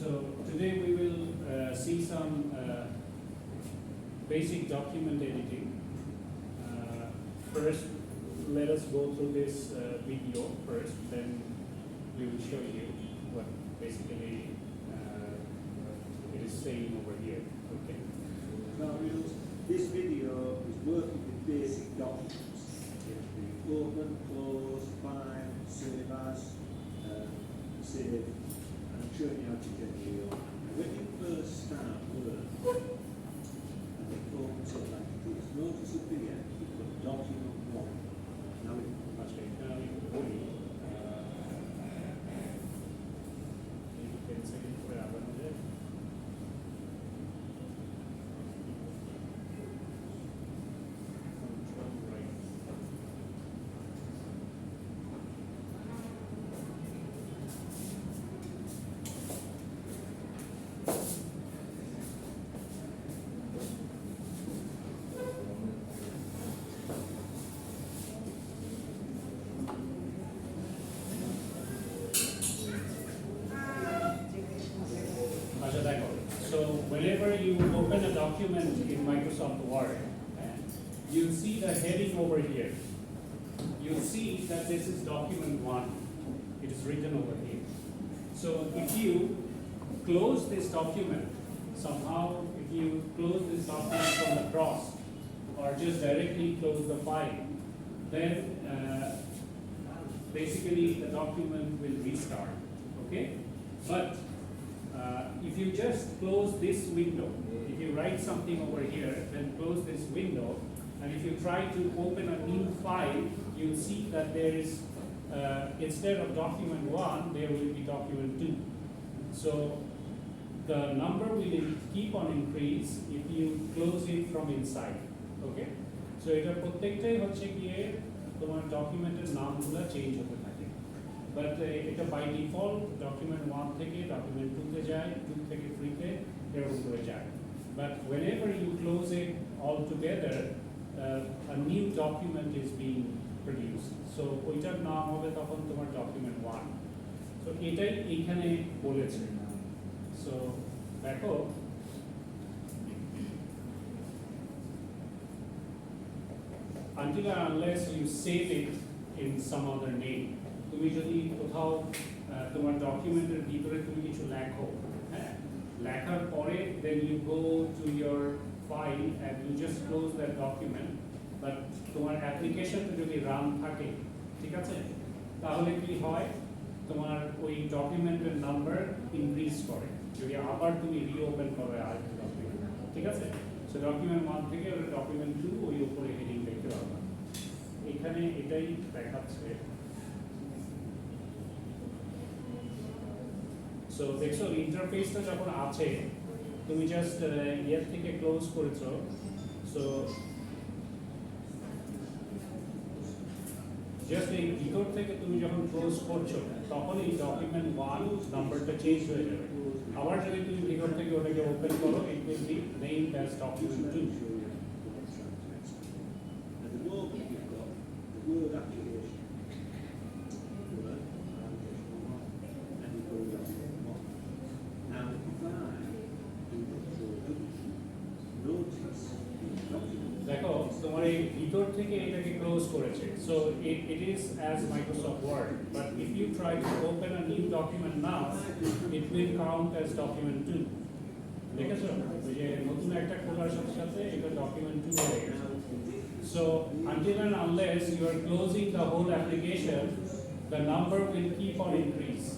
So today we will see some basic document editing. First, let us go through this video first, then we will show you what basically it is saying over here. Okay. Now, this video is working with basic documents. The open, close, find, save as, save, and I'm showing you how to generate. When you first start work, and it opens up like this, notice up here, you've got document 1. Now it Much later, So whenever you open a document in Microsoft Word, you'll see the heading over here. You'll see that this is document 1. It is written over here. So if you close this document, somehow if you close this document from across or just directly close the file, then basically the document will restart. Okay? But if you just close this window, if you write something over here, then close this window, and if you try to open a new file, you'll see that there is, instead of document 1, there will be document 2. So the number will keep on increase if you close it from inside. Okay? So এটা প্রত্যেকটাই হচ্ছে গিয়ে তোমার ডকুমেন্টের নামগুলো change হতে থাকে। But এটা by default document 1 থেকে document 2 তে যায়, 2 থেকে 3 তে এরকম করে যায়. But whenever you close it all together, a new document is being produced. So ওইটার নাম হবে তখন তোমার document 1. So এটাই এখানে বলেছে. So দেখো until or unless you save it in some other name. তুমি যদি কোথাও তোমার ডকুমেন্টের ভিতরে তুমি কিছু লেখো, হ্যাঁ, লেখার পরে then you go to your file and you just close that document, but তোমার অ্যাপ্লিকেশনটা যদি রান থাকে, ঠিক আছে, তাহলে কি হয়, তোমার ওই ডকুমেন্টের নাম্বার ইনক্রিজ করে যদি আবার তুমি রিওপেন করো আরেকটা ডকুমেন্ট, ঠিক আছে। সো ডকুমেন্ট 1 থেকে ওটা ডকুমেন্ট 2 ওই উপরে হেডিং দেখতে পারবা। এখানে এটাই দেখাচ্ছে। সো দেখছো ইন্টারফেসটা যখন আছে, তুমি জাস্ট ইয়ার থেকে ক্লোজ করেছো, সো জাস্ট এই ভিতর থেকে তুমি যখন ক্লোজ করছো তখন এই ডকুমেন্ট 1 নাম্বারটা চেঞ্জ হয়ে যাবে। আবার যদি তুমি ভিতর থেকে ওটাকে ওপেন করো, it will be named as document 2। word application. Now, if I do notice দেখো তোমার এই ভিতর থেকে এটাকে ক্লোজ করেছে। So it is as Microsoft Word, but if you try to open a new document now, it will count as document 2. দেখেছো যে নতুন একটা খোলার সাথে সাথে এটা document 2 হয়ে গেছে। So until and unless you are closing the whole application, the number will keep on increase.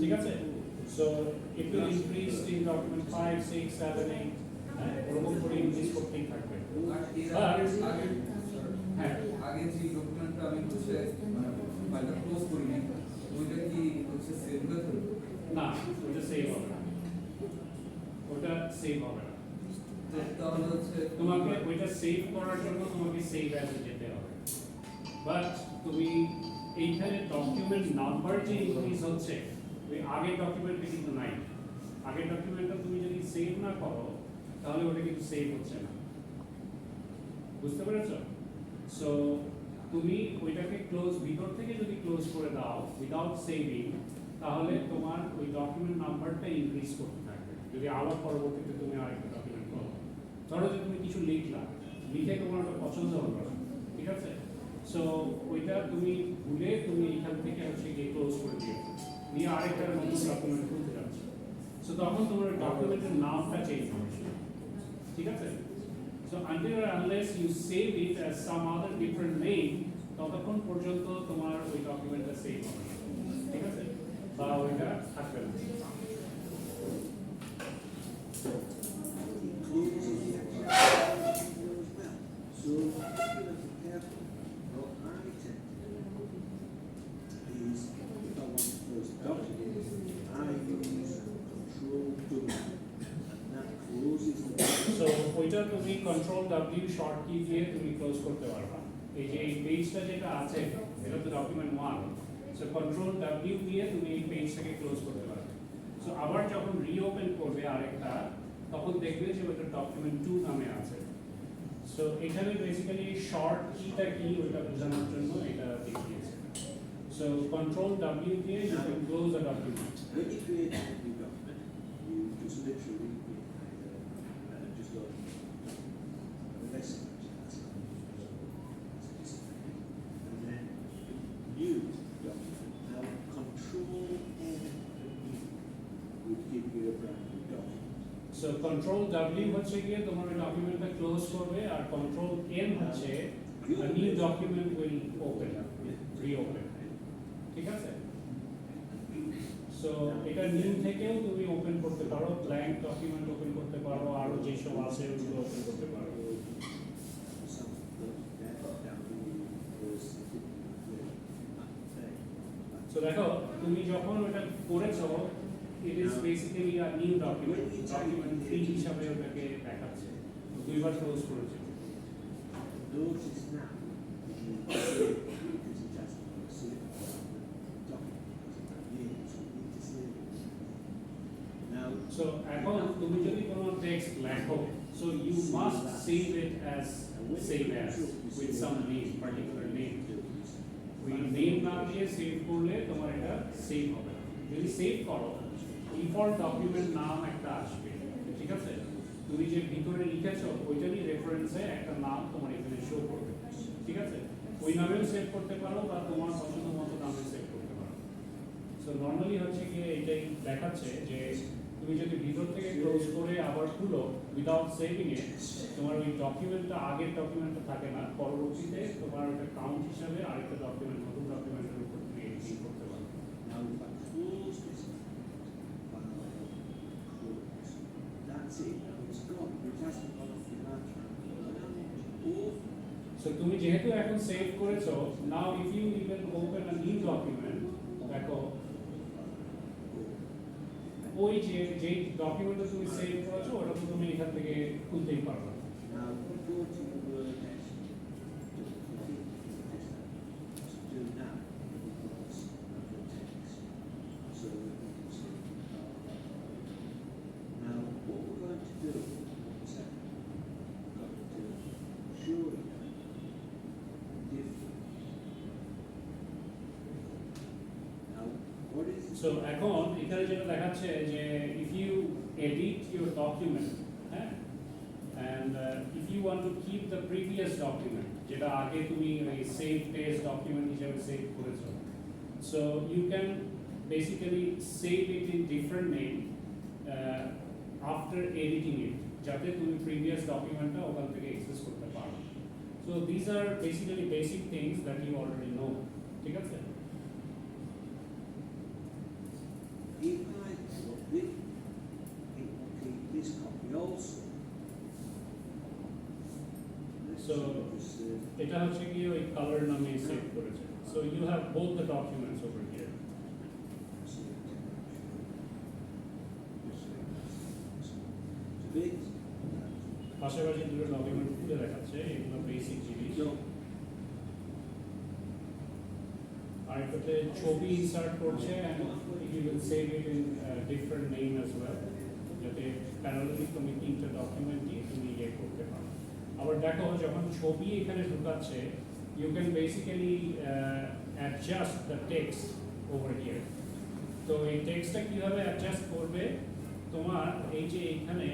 ঠিক আছে? So it will increase in document 5, 6, 7, 8. ওরকম করে ইনক্রিজ করতেই থাকবে। আগে যে ডকুমেন্টটা আমি হচ্ছে ফাইলটা ক্লোজ করিনি, ওইটা কি হচ্ছে সেভ করে থাকবে? না, ওটা সেভ হবে না। ওটা সেভ হবে না। তাহলে হচ্ছে তোমাকে ওইটা সেভ করার জন্য তোমাকে সেভ অ্যাজে যেতে হবে। বাট তুমি এইখানে ডকুমেন্ট নাম্বার যে ইনক্রিজ হচ্ছে, ওই আগের ডকুমেন্টে কিন্তু নাই। আগের ডকুমেন্টটা তুমি যদি সেভ না করো, তাহলে ওটা কিন্তু সেভ হচ্ছে না। বুঝতে পেরেছো? সো তুমি ওইটাকে ক্লোজ ভিতর থেকে যদি ক্লোজ করে দাও উইদাউট সেভিং, তাহলে তোমার ওই ডকুমেন্ট নাম্বারটা ইনক্রিজ করতে থাকবে যদি আবার পরবর্তীতে তুমি আরেকটা ডকুমেন্ট করো। ধরো যে তুমি কিছু লিখে তোমার ওটা পছন্দ হলো না, ঠিক আছে, সো ওইটা তুমি ভুলে তুমি এখান থেকে হচ্ছে গিয়ে ক্লোজ করে নিয়ে আরেকটা নতুন ডকুমেন্ট খুলতে যাচ্ছ, সো তখন তোমার ডকুমেন্টের নামটা চেঞ্জ হবে, ঠিক আছে। So until or unless you save it as some other different name, ততক্ষণ পর্যন্ত তোমার ওই ডকুমেন্টটা সেভ হবে, ঠিক আছে, বা ওইটা থাকবে না। So you have to be careful. What I tend to do is, if I want to close the document, I use Control W, and that closes the document. So ওইটা তুমি কন্ট্রোল W শর্ট কি দিয়ে তুমি close করতে পারবা। এই যে এই পেজটা যেটা আছে এটা তো ডকুমেন্ট 1, সো কন্ট্রোল W দিয়ে তুমি এই পেজটাকে ক্লোজ করতে পারবে। সো আবার যখন রিওপেন করবে আরেকটা, তখন দেখবে যে ওটা ডকুমেন্ট 2 নামে আছে। সো এখানে বেসিক্যালি শর্ট কিটা কি ওটা বোঝানোর জন্য এটা দেখিয়েছে। সো কন্ট্রোল W দিয়ে you can close the document. When you create a new document, you just literally just go the next section, and then new document. Now Control N would give you a brand new document. So control W হচ্ছে গিয়ে তোমার ডকুমেন্টটা close করবে, আর control N হচ্ছে a new document will open, reopen, ঠিক আছে। So এটা new থেকেও তুমি ওপেন করতে পারো, ব্ল্যাঙ্ক ডকুমেন্ট ওপেন করতে পারো, আরো যেসব আছে ওগুলো ওপেন করতে পারো। সো দেখো তুমি যখন ওটা করেছো, it is basically a new document, document 3 হিসাবে ওটাকে দেখাচ্ছে, দুইবার ক্লোজ করেছে। Notice now, if you save, because it has to save document, need to save it. Now, So এখন তুমি যদি কোনো টেক্সট লেখো, so you must save it as save as with some name, particular name. ওই name না দিয়ে save করলে তোমার এটা সেভ হবে না। যদি সেভ করো, ডিফল্ট ডকুমেন্ট নাম একটা আসবে, ঠিক আছে, তুমি যে ভিতরে লিখেছো ওইটারই রেফারেন্সে একটা নাম তোমার এখানে শো করবে, ঠিক আছে, ওই নামেও সেভ করতে পারো বা তোমার পছন্দ মতো নামে সেভ করতে পারো। সো নর্মালি হচ্ছে গিয়ে এটাই দেখাচ্ছে যে তুমি যদি ভিতর থেকে ক্লোজ করে আবার খুলো উইদাউট সেভিং এ, তোমার ওই ডকুমেন্টটা আগের ডকুমেন্টটা থাকে না, পরবর্তীতে তোমার ওটা কাউন্ট হিসাবে আরেকটা ডকুমেন্ট নতুন ডকুমেন্টের উপর তুমি এডিটিং করতে পারো। now if I close this, close, that's it, now it's gone, it hasn't gone off the hard drive. So তুমি যেহেতু এখন সেভ করেছো, now if you even open a new document, দেখো ওই যে ডকুমেন্টটা তুমি সেভ করেছো ওটা তো তুমি এখান থেকে খুলতেই পারবে। Now go to the word next, do now, because of the text, so we can see. Now what we're going to do is that we're going to show you different. Now what is so এখন এখানে যেটা দেখাচ্ছে যে if you edit your document, হ্যাঁ, and if you want to keep the previous document যেটা আগে তুমি ওই save page document হিসেবে সেভ করেছো, so you can basically save it in different name after editing it, যাতে তুমি previous documentটা ওখান থেকে access করতে পারো। So these are basically basic things that you already know, ঠিক আছে। if I copy, it will keep this copy also. So এটা হচ্ছে কি ওই কালার নামে সেভ করেছে, so you have both the documents over here. পাশাপাশি দুটো ডকুমেন্ট খুলে দেখাচ্ছে, এগুলো বেসিক জিনিস। আর এটাতে ছবি ইনসার্ট করছে, and you will save it in different name as well, যাতে প্যারালালি তুমি তিনটা ডকুমেন্টই তুমি ইয়ে করতে পারো। আবার দেখো যখন ছবি এখানে ঢুকাচ্ছে, you can basically adjust the text over here. তো এই টেক্সটটা কিভাবে অ্যাডজাস্ট করবে তোমার এই যে এখানে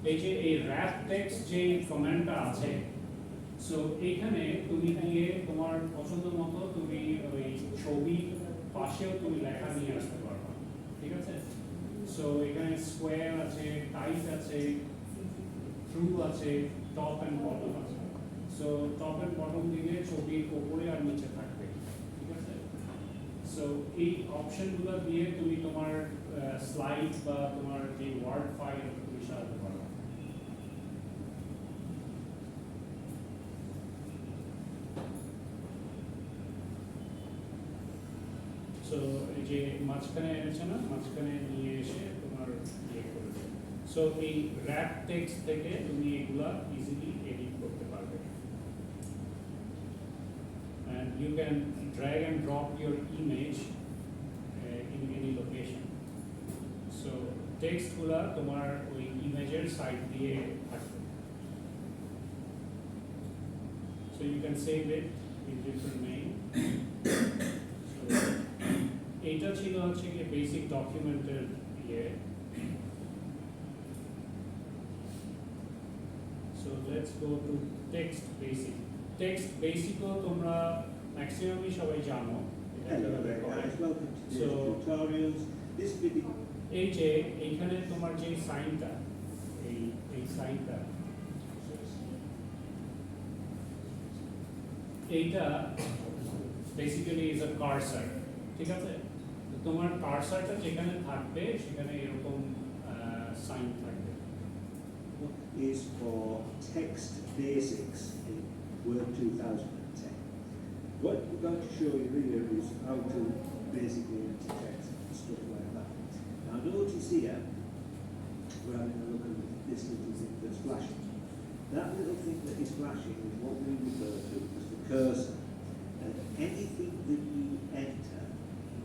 এই যে এই wrap text যে কমান্ডটা আছে সো এইখানে তুমি গিয়ে তোমার পছন্দ মতো তুমি ওই ছবি পাশেও তুমি লেখা নিয়ে আসতে পারবা ঠিক আছে সো এখানে স্কোয়ার আছে টাইট আছে থ্রু আছে টপ এন্ড বটম আছে সো টপ এন্ড বটম দিলে ছবির উপরে আর নিচে থাকবে ঠিক আছে সো এই অপশনগুলো দিয়ে তুমি তোমার স্লাইড বা তোমার যে ওয়ার্ড ফাইল তুমি সাজাতে পারবে সো এই যে মাঝখানে এনেছে না মাঝখানে নিয়ে এসে তোমার ইয়ে করে দেবে সো এই wrap text থেকে তুমি এগুলা ইজিলি এডিট করতে পারবে and you can drag and drop your image in any location so text গুলা তোমার ওই ইমেজের সাইড দিয়ে থাকবে so you can save it in different name এটা ছিল হচ্ছে কি বেসিক ডকুমেন্টের ইয়ে so let's go to text basic text বেসিকও তোমরা ম্যাক্সিমামই সবাই জানো এটা কিভাবে করে সো tutorials. This video এই যে এইখানে তোমার যে সাইনটা এই সাইনটা এইটা বেসিক্যালি ইজ আ কার্সার ঠিক আছে তোমার কার্সারটা যেখানে থাকবে সেখানে এরকম সাইন থাকবে is for text basics in Word 2010. What we're going to show you here is how to basically enter text and stuff like that. Now notice here, we're having a look at this little thing that's flashing. That little thing that is flashing is what we refer to as the cursor. And anything that you enter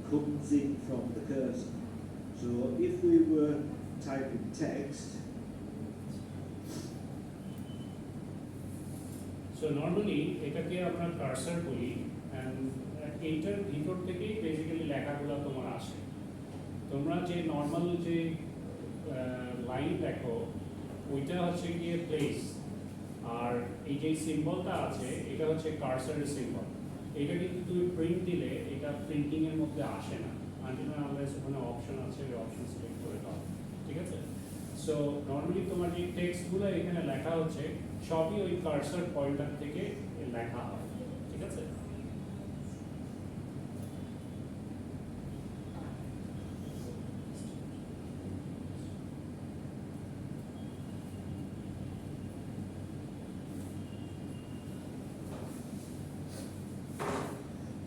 comes in from the cursor. So if we were typing text, so normally এটাকে আমরা cursor বলি and এইটার ভিতর থেকেই basically লেখাগুলো তোমার আসে তোমরা যে নর্মাল যে লাইন দেখো ওইটা হচ্ছে গিয়ে প্লেস আর এই যে সিম্বলটা আছে এটা হচ্ছে কার্সারের সিম্বল এটা কিন্তু তুমি প্রিন্ট দিলে এটা প্রিন্টিং এর মধ্যে আসে না আনটিল আনলেস ওখানে অপশন আছে ওই অপশন সিলেক্ট করে দাও ঠিক আছে সো নর্মালি তোমার যে টেক্সটগুলো এখানে লেখা হচ্ছে সবই ওই কার্সার পয়েন্টার থেকে লেখা হয় ঠিক আছে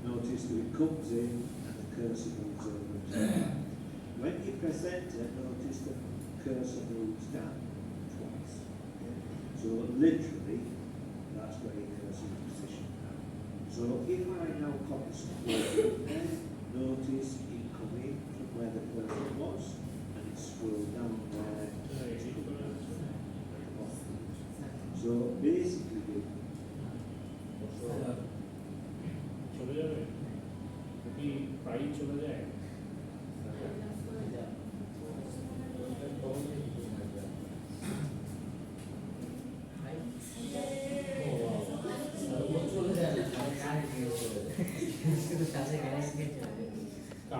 notice that it comes in and the cursor moves over. When you press enter, notice that the cursor moves down twice. So literally, that's where your cursor is positioned now. So if I now copy some words there, notice it come in from where the cursor was, and it scrolled down there. So basically, চলে যাবে কি প্রায় চলে যায়